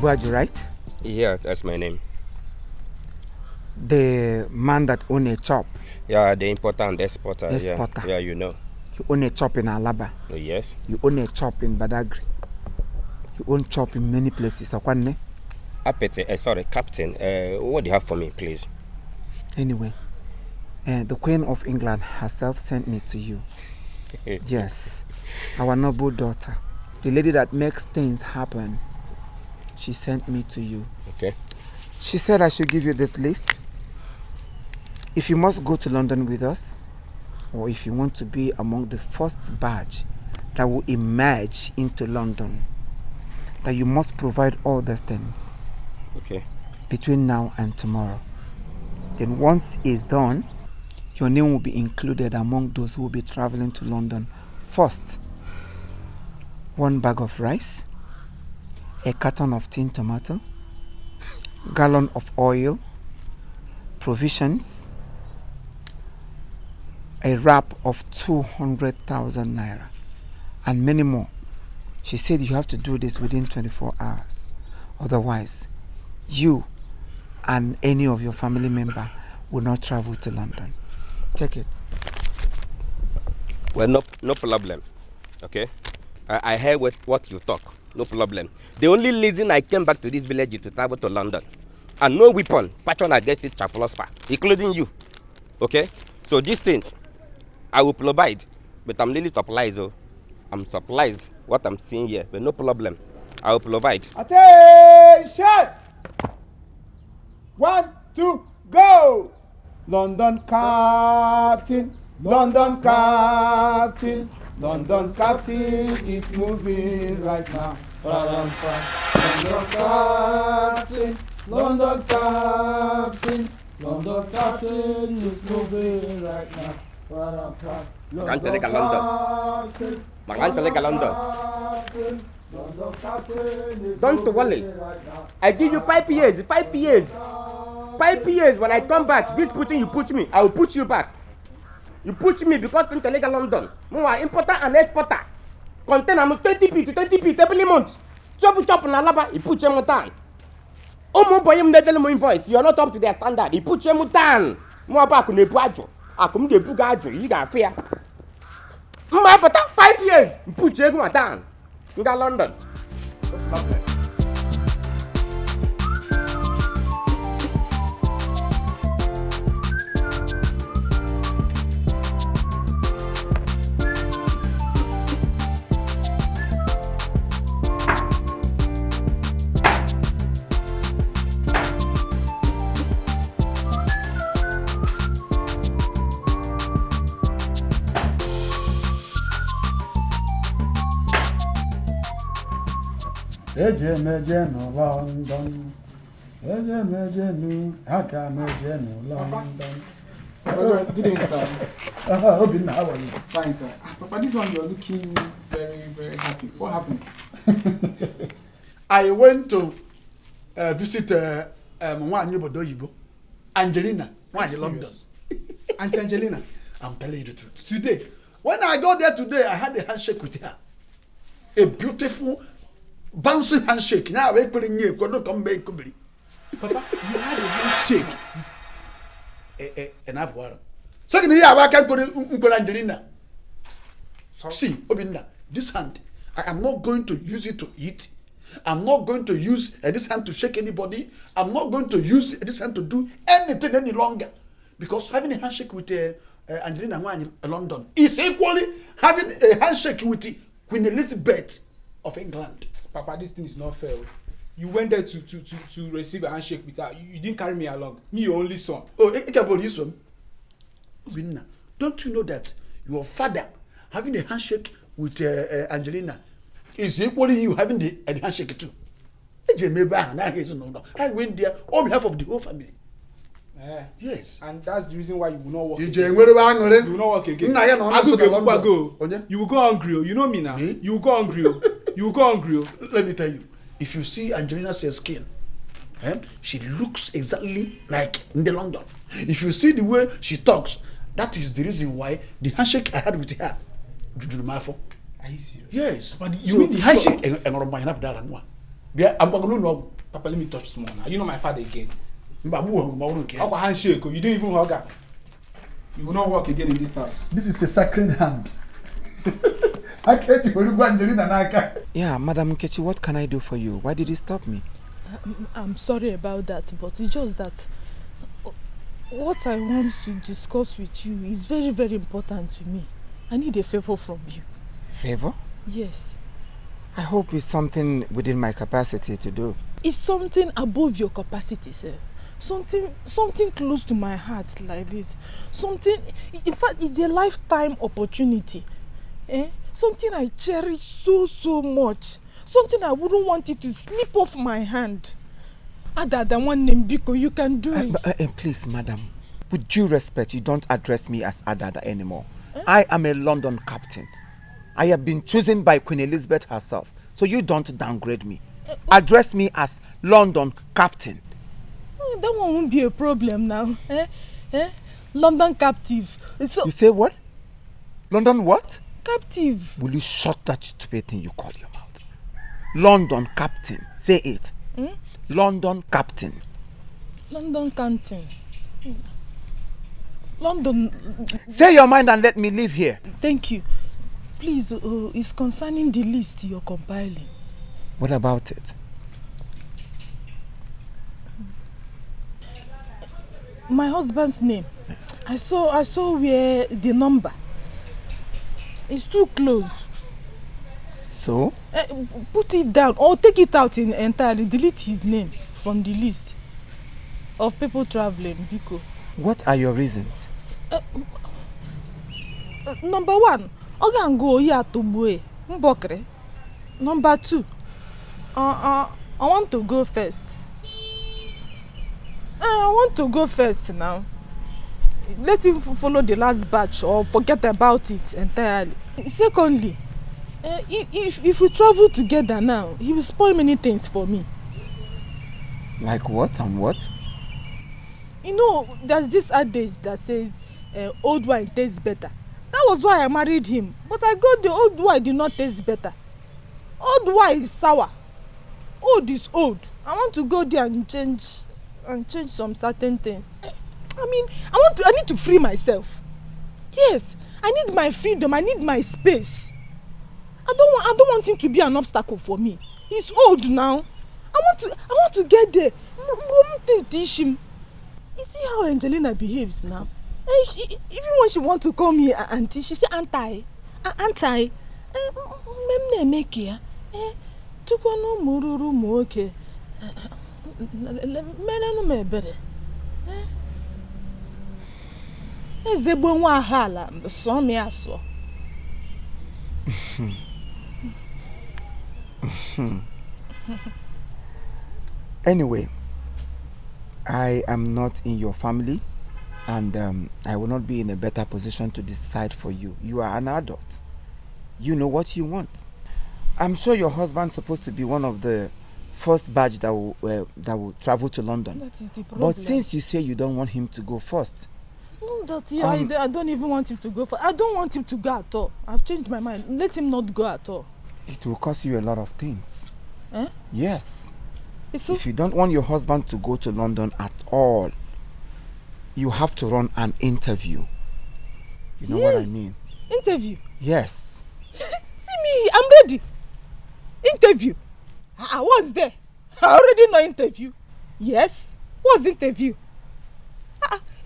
Ibuaju, right? Yeah, that's my name. The man that own a shop. Yeah, the importer and exporter. Exporter. Yeah, you know. You own a shop in Alaba. Oh, yes. You own a shop in Badagry. You own shop in many places. Sorry, Captain. What do you have for me, please? Anyway, the Queen of England herself sent me to you. Yes, our noble daughter, the lady that makes things happen. She sent me to you. Okay. She said I should give you this list. If you must go to London with us, or if you want to be among the first batch that will emerge into London, that you must provide all these things. Okay. Between now and tomorrow. Then once it's done, your name will be included among those who will be traveling to London first. 1 bag of rice, a carton of tin tomato, gallon of oil, provisions, a wrap of 200,000 naira, and many more. She said you have to do this within 24 hours. Otherwise, you and any of your family member will not travel to London. Take it. Well, no problem. Okay? I heard what you talk. No problem. The only reason I came back to this village is to travel to London. And no weapon passion against it shall prosper, including you. Okay? So these things, I will provide. But I'm really surprised. I'm surprised what I'm seeing here. But no problem. I will provide. Attention! 1, 2, go! London Captain, London Captain, London Captain is moving right now. London Captain, London Captain, London Captain is moving right now. London Captain, Don't worry. I give you 5 years. 5 years. 5 years. When I come back, this pushing you put me, I will put you back. You put me because into legal London. More importer and exporter. Contain I'm 20p to 20p every month. Chop na laba, he put you down. Oh, boy, you tell him invoice. You are not up to their standard. He put you down. More back on the puajo. I come to pugajo. You got fear. 5 years. Put you down. You got London. Ejemejenu London, Ejemejenu Akamejenu London. Good evening, sir. How are you? Fine, sir. Papa, this one you're looking very, very happy. What happened? I went to visit Mwanyi Bodoyibo, Angelina, Mwanyi London. Auntie Angelina? I'm telling you the truth. Today? When I got there today, I had a handshake with her. A beautiful bouncing handshake. Now we're putting you. Come back, Papa, you had a handshake with an apple. Second year, I can't go to Angelina. See, Obinna, this hand, I am not going to use it to eat. I'm not going to use this hand to shake anybody. I'm not going to use this hand to do anything any longer. Because having a handshake with Angelina in London is equally having a handshake with Queen Elizabeth of England. Papa, this thing is not fair. You went there to receive a handshake with her. You didn't carry me along. Me, your only son. Oh, don't you know that your father having a handshake with Angelina is equally you having the handshake too? I went there on behalf of the whole family. Yes. And that's the reason why you will not work again. You will not work again. Go. You will go hungry. You know me now. You will go hungry. You will go hungry. Let me tell you, if you see Angelina's skin, she looks exactly like in the London. If you see the way she talks, that is the reason why the handshake I had with her. Are you serious? Yes. But you mean the handshake? I'm going to know. Papa, let me touch small now. You know my father again. Mba, Handshake. You don't even hug her. You will not walk again in this house. this is a sacred hand. I can't even Angelina Naka. Yeah, Madam Nkechi, what can I do for you? Why did you stop me? I'm sorry about that, but it's just that what I want to discuss with you is very, very important to me. I need a favor from you. Favor? Yes. I hope it's something within my capacity to do. It's something above your capacity, sir. Something close to my heart like this. Something, in fact, it's a lifetime opportunity. Something I cherish so much. Something I wouldn't want it to slip off my hand. Other than one name, Biko, you can do it. Please, madam, with due respect, you don't address me as Adada anymore. I am a London captain. I have been chosen by Queen Elizabeth herself, so you don't downgrade me. Address me as London captain. That one won't be a problem now. London captive. So, you say what? London what? Captive. Will you shut that stupid thing you call your mouth? London captain. Say it. London captain. London captain. London. Say your mind and let me live here. Thank you. Please, it's concerning the list you're compiling. What about it? My husband's name. I saw where the number. It's too close. So? Put it down or take it out entirely. Delete his name from the list of people traveling, Biko. What are your reasons? Number one, Ogango Yatubue Mbokre. Number two, I want to go first. I want to go first now. Let him follow the last batch or forget about it entirely. Secondly, if we travel together now, he will spoil many things for me. Like what and what? You know, there's this adage that says old wine tastes better. That was why I married him. But I got the old wine did not taste better. Old wine is sour. Old is old. I want to go there and change some certain things. I mean, I need to free myself. Yes, I need my freedom. I need my space. I don't want him to be an obstacle for me. He's old now. I want to get there. You see how Angelina behaves now? Even when she wants to call me auntie, she say auntie. Anyway, I am not in your family, and I will not be in a better position to decide for you. You are an adult. You know what you want. I'm sure your husband's supposed to be one of the first batch that will travel to London. That is the problem. But since you say you don't want him to go first. No, I don't even want him to go first. I don't want him to go at all. I've changed my mind. Let him not go at all. It will cost you a lot of things. Yes. So, if you don't want your husband to go to London at all, you have to run an interview. You know what I mean? Interview? Yes. See me, I'm ready. Interview. I was there. I already know interview. Yes. What's the interview?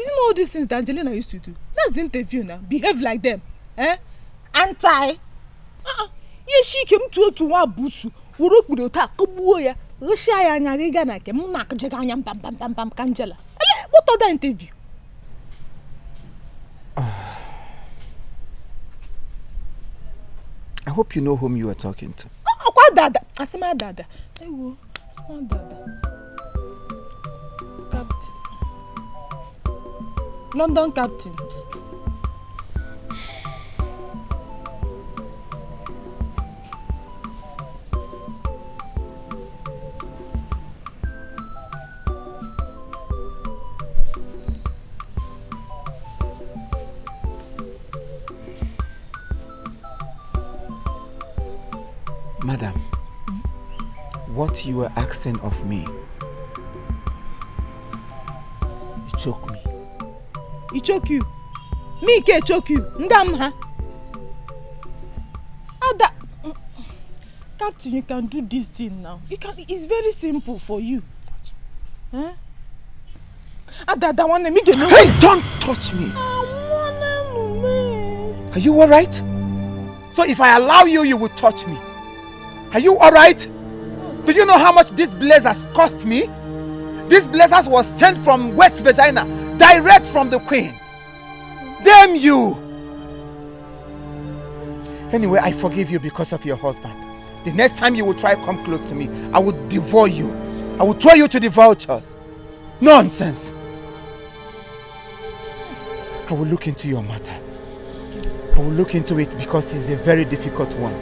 Isn't all these things that Angelina used to do? That's the interview now. Behave like them. Anti. Yes, she came to Wabusu. What other interview? I hope you know whom you are talking to. What dada? Asima dada. Small dada. Captain. London captains. Madam, what you were asking of me. You choke me. He choke you? Me can choke you? Ndam ha? Ada, Captain, you can do this thing now. It's very simple for you. Huh? Ada, that one me get no. Hey, don't touch me. Are you alright? So if I allow you, you will touch me. Are you alright? Do you know how much this blazers cost me? This blazers was sent from West Virginia, direct from the Queen. Damn you! Anyway, I forgive you because of your husband. The next time you will try to come close to me, I will devour you. I will throw you to the vultures. Nonsense. I will look into your matter. I will look into it because it's a very difficult one.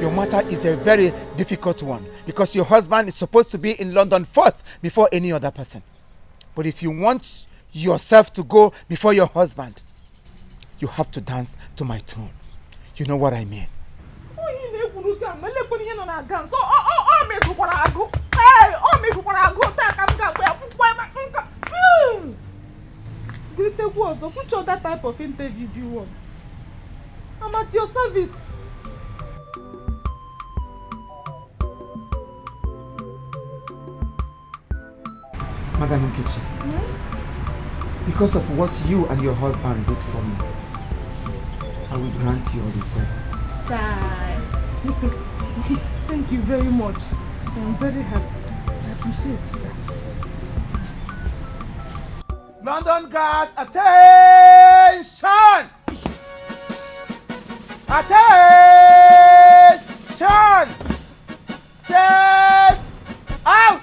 Your matter is a very difficult one because your husband is supposed to be in London first before any other person. But if you want yourself to go before your husband, you have to dance to my tune. You know what I mean? Which other type of interview do you want? I'm at your service. Madam Nkechi, because of what you and your husband did for me, I will grant your request. Thank you very much. I'm very happy. I appreciate it, sir. London guards, attention! Attention! Step out!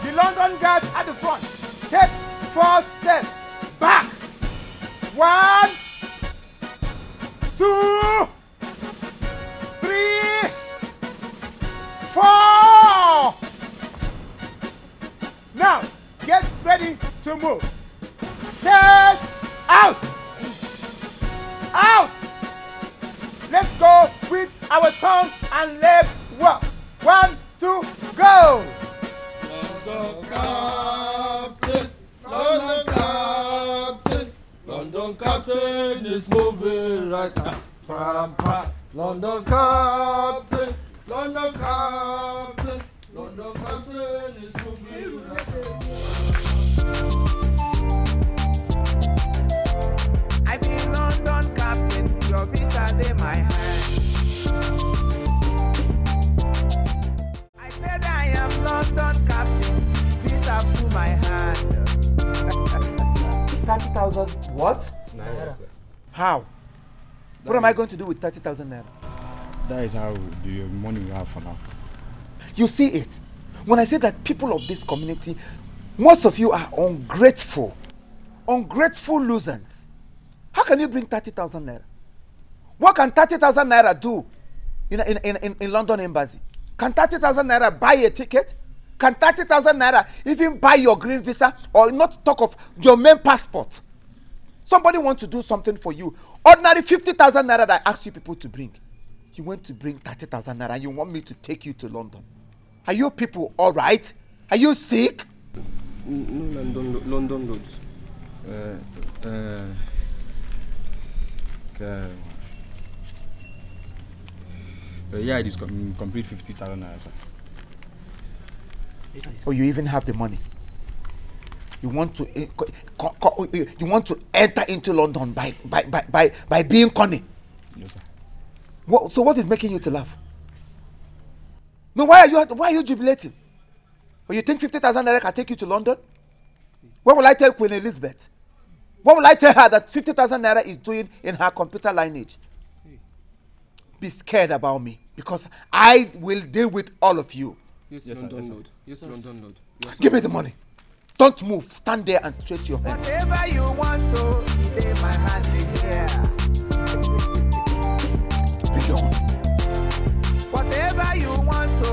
The London guards at the front. Take 4 steps back. 1, 2, 3, 4. Now, get ready to move. Step out! Out! Let's go with our tongue and let's walk. 1, 2, go! London Captain, London Captain, London Captain is moving right now. London Captain, London Captain, London Captain is moving right now. I be London Captain, your visa in my hand. I said I am London Captain, visa through my hand. 30,000 what? Naira. How? What am I going to do with 30,000 naira? That is how the money we have for now. You see it? When I say that people of this community, most of you are ungrateful. Ungrateful losers. How can you bring 30,000 naira? What can 30,000 naira do in London Embassy? Can 30,000 naira buy a ticket? Can 30,000 naira even buy your green visa, or not talk of your main passport? Somebody wants to do something for you. Ordinary 50,000 naira that I asked you people to bring. You want to bring 30,000 naira and you want me to take you to London. Are you people all right? Are you sick? No, London roads. Yeah, it is complete 50,000 naira, sir. Or you even have the money? You want to enter into London by being cunning? Yes, sir. So what is making you to laugh? No, why are you jubilating? Or you think 50,000 naira can take you to London? What will I tell Queen Elizabeth? What will I tell her that 50,000 naira is doing in her computer lineage? Be scared about me, because I will deal with all of you. Yes, Yes, sir, London yes, sir. road. Yes, London road. Yes, Give me the money. Don't move. Stand there and stretch your hand. Whatever you want to, lay my hand in here. Belong. Whatever you want to,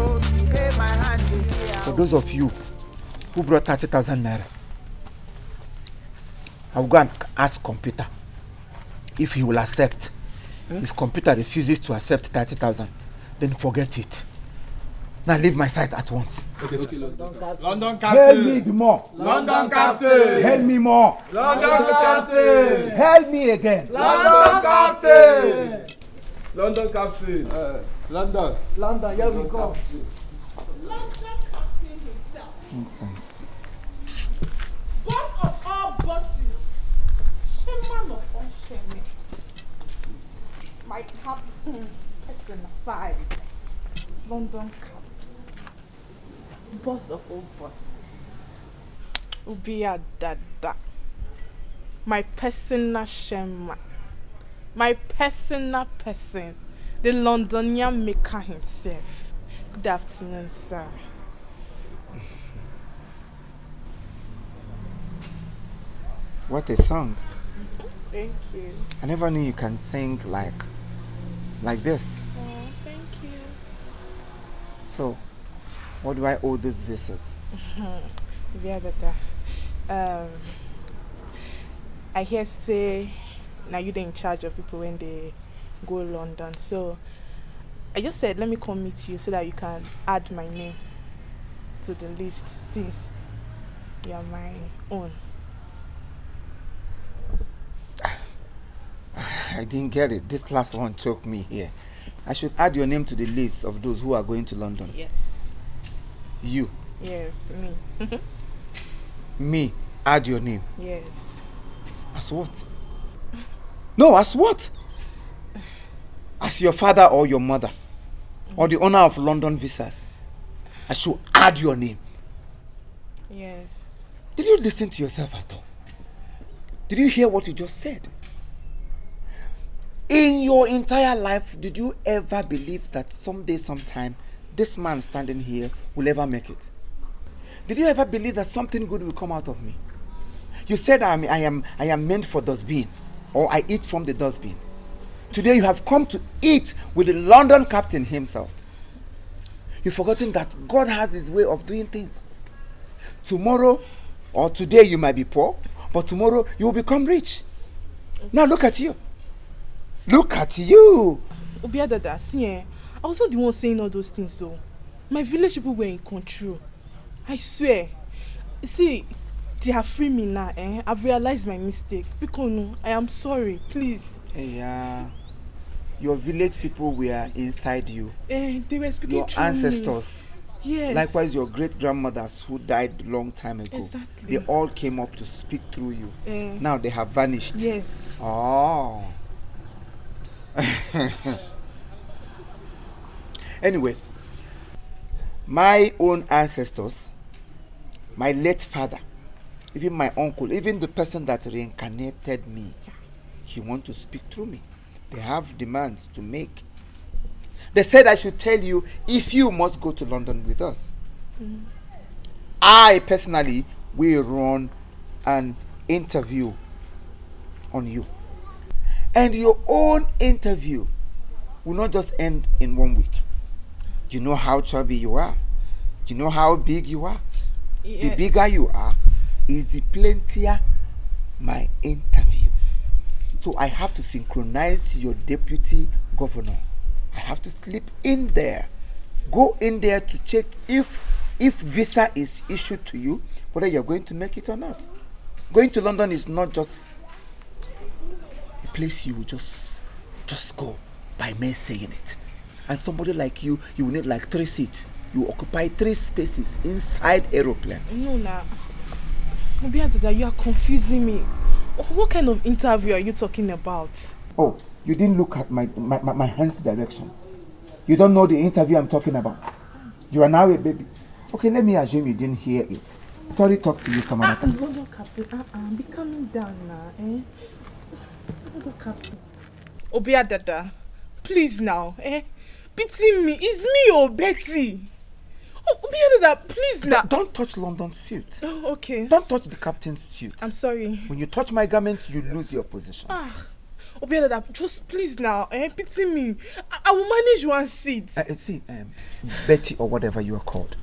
lay my hand in here. For those of you who brought 30,000 naira, I will go and ask computer if he will accept. If computer refuses to accept 30,000, then forget it. Now leave my sight at once. Okay, sir. London Hail me captain. the more. London captain. Hail me more. London captain. Hail me again. London captain. London captain. London. London, here we go. London captain himself. Nonsense. Boss of all bosses. Shaman of all shaman. My captain personified. London captain. Boss of all bosses. Ubia Dada. My personal shaman. My personal person. The Londonian maker himself. Good afternoon, sir. What a song. Thank you. I never knew you can sing like this. Oh, thank you. So, what do I owe this visit? Yeah, I hear say now you're in charge of people when they go London. So I just said let me come meet you so that you can add my name to the list since you are my own. I didn't get it. This last one choked me here. I should add your name to the list of those who are going to London. Yes. You. Yes, me. Me. Add your name. Yes. As what? No, as what? As your father or your mother or the owner of London visas. I should add your name. Yes. Did you listen to yourself at all? Did you hear what you just said? In your entire life, did you ever believe that someday, sometime, this man standing here will ever make it? Did you ever believe that something good will come out of me? You said I am meant for dustbin, or I eat from the dustbin. Today you have come to eat with the London captain himself. You've forgotten that God has his way of doing things. Tomorrow or today you might be poor, but tomorrow you will become rich. Now look at you. Look at you. Obiadada, see, I was not the one saying all those things, so my village people were in control. I swear. See, they have freed me now, eh? I've realized my mistake. Because no, I am sorry, please. Yeah. Your village people were inside you. They were speaking your through ancestors. Me. Yes. Likewise, your great-grandmothers who died long time ago. Exactly. They all came up to speak through you. Now they have vanished. Yes. Oh. Anyway, my own ancestors, my late father, even my uncle, even the person that reincarnated me, he wants to speak through me. They have demands to make. They said I should tell you if you must go to London with us. I personally will run an interview on you. And your own interview will not just end in 1 week. You know how chubby you are. You know how big you are. Yeah. The bigger you are, is the plentier my interview. So I have to synchronize your deputy governor. I have to slip in there. Go in there to check if visa is issued to you, whether you're going to make it or not. Going to London is not just a place you will just go by me saying it. And somebody like you will need like 3 seats. You occupy 3 spaces inside aeroplane. No, nah. Obiadada, you are confusing me. What kind of interview are you talking about? Oh, you didn't look at my hand's direction. You don't know the interview I'm talking about. You are now a baby. Okay, let me assume you didn't hear it. Sorry, talk to you some other time. London Captain, be calming down now, eh? London Captain. Obiadada, please now, eh? Pity me, it's me or Betty. Oh, Obiadada, please now. Don't touch London's suit. Oh, okay. Don't touch the captain's suit. I'm sorry. When you touch my garment, you lose your position. Obiadada, just please now, eh? Pity me. I will manage 1 seat. See, Betty or whatever you are called,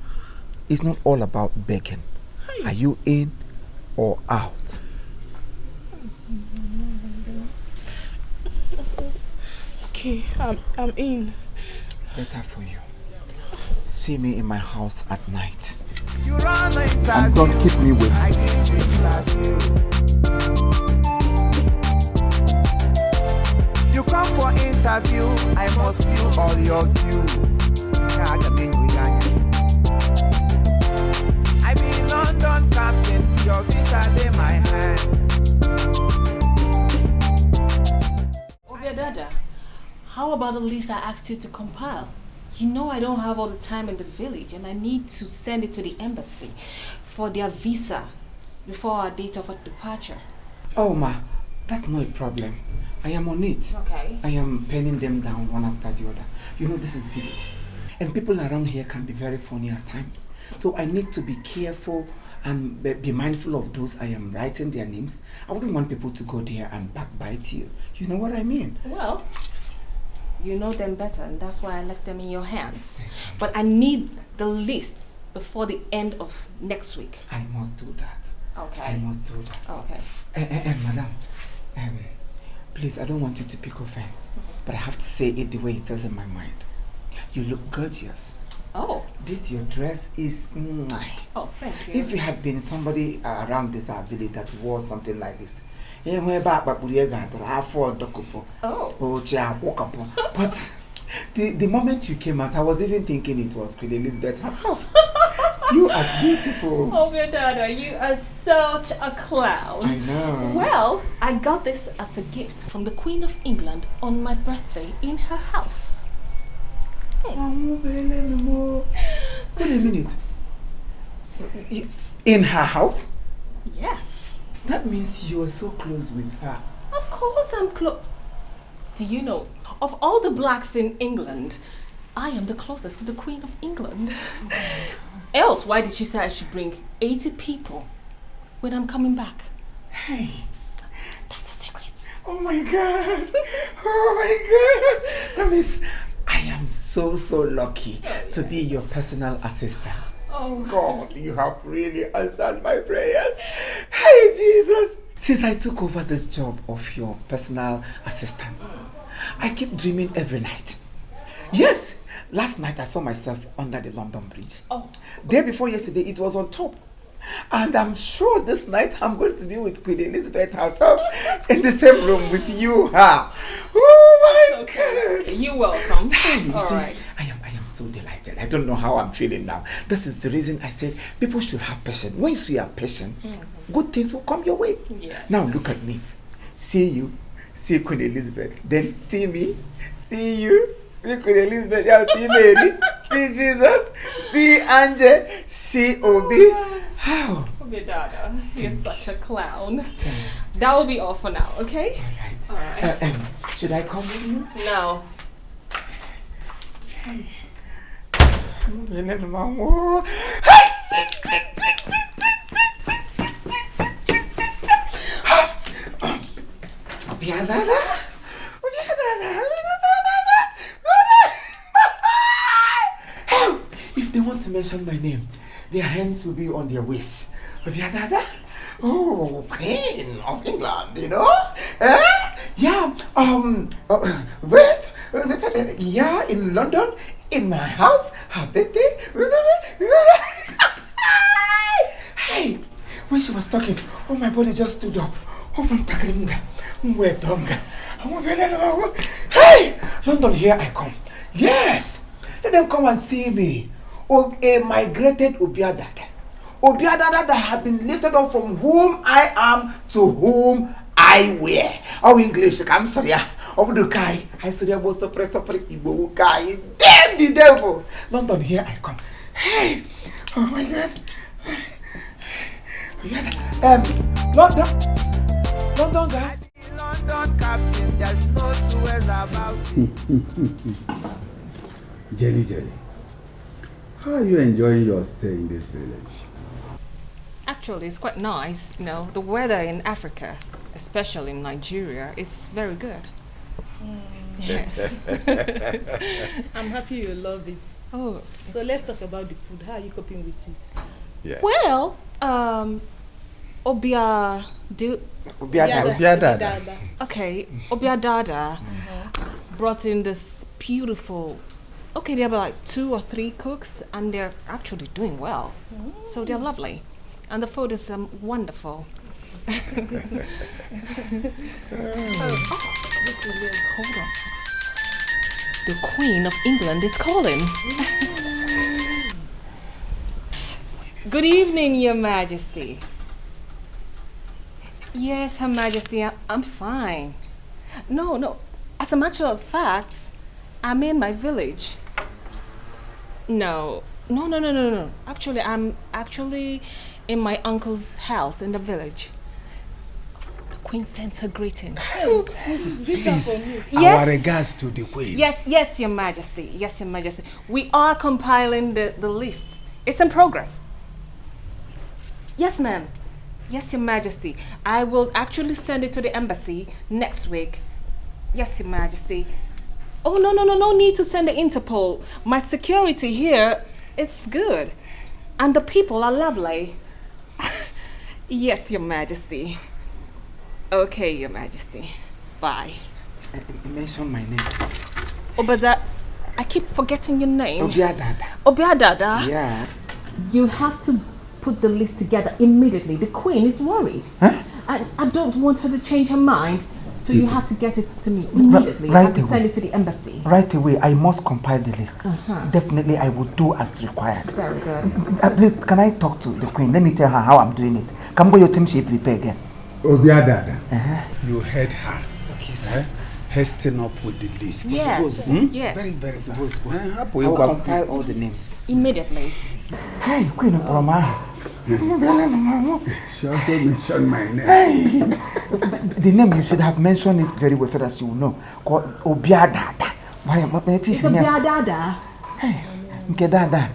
it's not all about begging. Hi. Are you in or out? Okay, I'm in. Better for you. see me in my house at night. You run an interview. And don't keep me waiting. I give you interview. You come for interview, I must view all your view. I be London captain, your visa in my hand. Dada, how about the list I asked you to compile? You know I don't have all the time in the village and I need to send it to the embassy for their visa before our date of departure. Oh, ma, that's not a problem. I am on it. Okay. I am penning them down one after the other. You know, this is village. And people around here can be very funny at times. So I need to be careful and be mindful of those I am writing their names. I wouldn't want people to go there and backbite you. You know what I mean? Well, you know them better and that's why I left them in your hands. But I need the list before the end of next week. I must do that. Okay. I must do that. Okay. Madam, please, I don't want you to pick offense, but I have to say it the way it is in my mind. You look gorgeous. Oh. This your dress is Oh, thank you. If you had been somebody around this village that wore something like this, oh. But the moment you came out, I was even thinking it was Queen Elizabeth herself. You are beautiful. Oh, your Dada, you are such a clown. I know. Well, I got this as a gift from the Queen of England on my birthday in her house. Wait a minute. In her house? Yes. That means you are so close with her. Of course I'm close. Do you know, of all the blacks in England, I am the closest to the Queen of England. Else, why did she say I should bring 80 people when I'm coming back? Hey. That's a secret. Oh my God. Oh my God. That means I am so lucky to be your personal assistant. Oh God, you have really answered my prayers. Hey Jesus. Since I took over this job of your personal assistant, I keep dreaming every night. Yes, last night I saw myself under the London Bridge. Oh. Day before yesterday it was on top. And I'm sure this night I'm going to be with Queen Elizabeth herself in the same room with you, her. Oh my God. You're welcome. You All see, right. I am so delighted. I don't know how I'm feeling now. This is the reason I said people should have patience. Once you are patient, good things will come your way. Yes. Now look at me. See you, see Queen Elizabeth. Then see me, see you, see Queen Elizabeth. Yeah, see Mary, see Jesus, see Angel, see Obi. How? Dada, you're such a clown. That will be all for now, okay? All right. All right. Should I come with you? No. Hey. If they want to mention my name, their hands will be on their waists. Oh, Queen of England, you know? Yeah, wait, yeah, in London, in my house, her birthday. Hey, when she was talking, oh, my body just stood up. Hey, London, here I come. Yes, let them come and see me. Oh, a migrated Obiadada. Obiadada that have been lifted up from whom I am to whom I wear. Oh, English, I'm sorry. Oh, the guy, I saw there was suppress Igbo guy. Damn the devil. London, here I come. Hey, oh my God. London, guys. London captain, there's no two ways about it. Jelly. How are you enjoying your stay in this village? Actually, it's quite nice. You know, the weather in Africa, especially in Nigeria, it's very good. Yes. I'm happy you love it. Oh. So let's talk about the food. How are you coping with it? Yeah. Well, Obiadada. Okay, Obiadada brought in this beautiful Okay, there were like 2 or 3 cooks, and they're actually doing well. So they're lovely. And the food is wonderful. Hold on. The Queen of England is calling. Good evening, Your Majesty. Yes, Her Majesty, I'm fine. No. As a matter of fact, I'm in my village. No. Actually, I'm in my uncle's house in the village. The Queen sends her greetings. Please, Yes. our regards to the Queen. Yes, Your Majesty. Yes, Your Majesty. We are compiling the list. It's in progress. Yes, ma'am. Yes, Your Majesty. I will actually send it to the embassy next week. Yes, Your Majesty. Oh, no need to send the Interpol. My security here, it's good. And the people are lovely. Yes, Your Majesty. Okay, Your Majesty. Bye. Mention my name, please. Obaza, I keep forgetting your name. Obiadada. Obiadada? Yeah. You have to put the list together immediately. The Queen is worried. Huh? I don't want her to change her mind. So you have to get it to me immediately. Right I have to away. send it to the embassy. Right away, I must compile the list. Definitely, I will do as required. Very good. At least, can I talk to the Queen? Let me tell her how I'm doing it. Come go your team, she prepare again. Obiadada, you heard her. Okay, sir. Hasting up with the list. Yes. Yes. Very, very good. I Happy will compile all the names. Immediately. Hey, Queen of Roma. She also mentioned my name. Hey, the name you should have mentioned it very well so that she will know. Called Obiadada. Why am I teaching It's Obiadada. Hey, Kedada.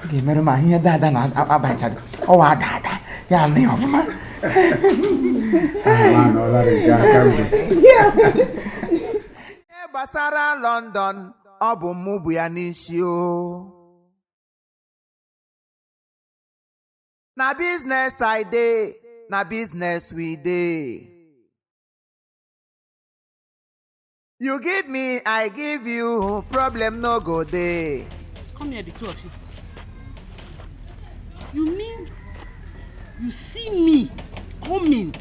Okay, Merima, here Dada na Abachad. Oh, Dada. Yeah, me of man. Basara London, Abu Mubuyanisio. Na business I dey, na business we dey. You give me, I give you, problem no go dey. Come here, the two of you. You mean you see me coming,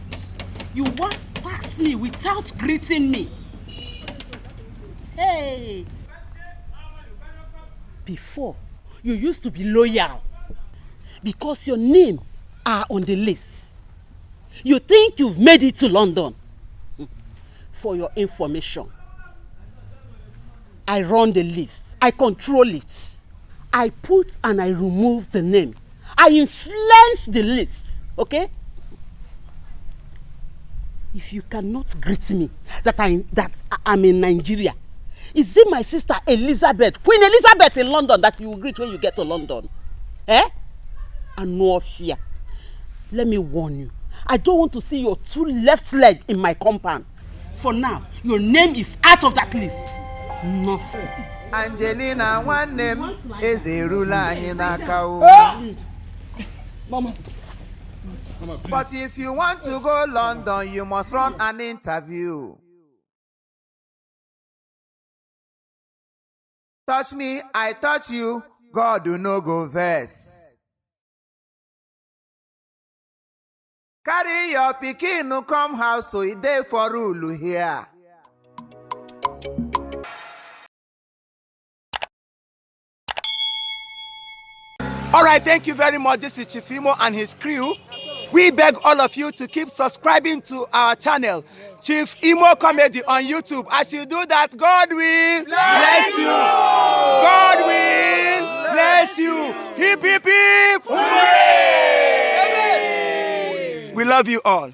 you walk past me without greeting me? Hey! Before, you used to be loyal because your name are on the list. You think you've made it to London. For your information, I run the list. I control it. I put and I remove the name. I influence the list. Okay? If you cannot greet me that I'm in Nigeria, is it my sister Elizabeth, Queen Elizabeth in London, that you will greet when you get to London? Eh? And no fear. Let me warn you. I don't want to see your 2 left leg in my compound. For now, your name is out of that list. Nonsense. Angelina, one name is a ruler in Akao. Mama. But if you want to go London, you must run an interview. Touch me, I touch you, God do no go vex. Carry your pikin no come house, so it dey for rule here. All right, thank you very much. This is Chief Imo and his crew. We beg all of you to keep subscribing to our channel, Chief Imo Comedy on YouTube. As you do that, God will bless you. God will bless you. Hip, hip, hip. Hooray! We love you all.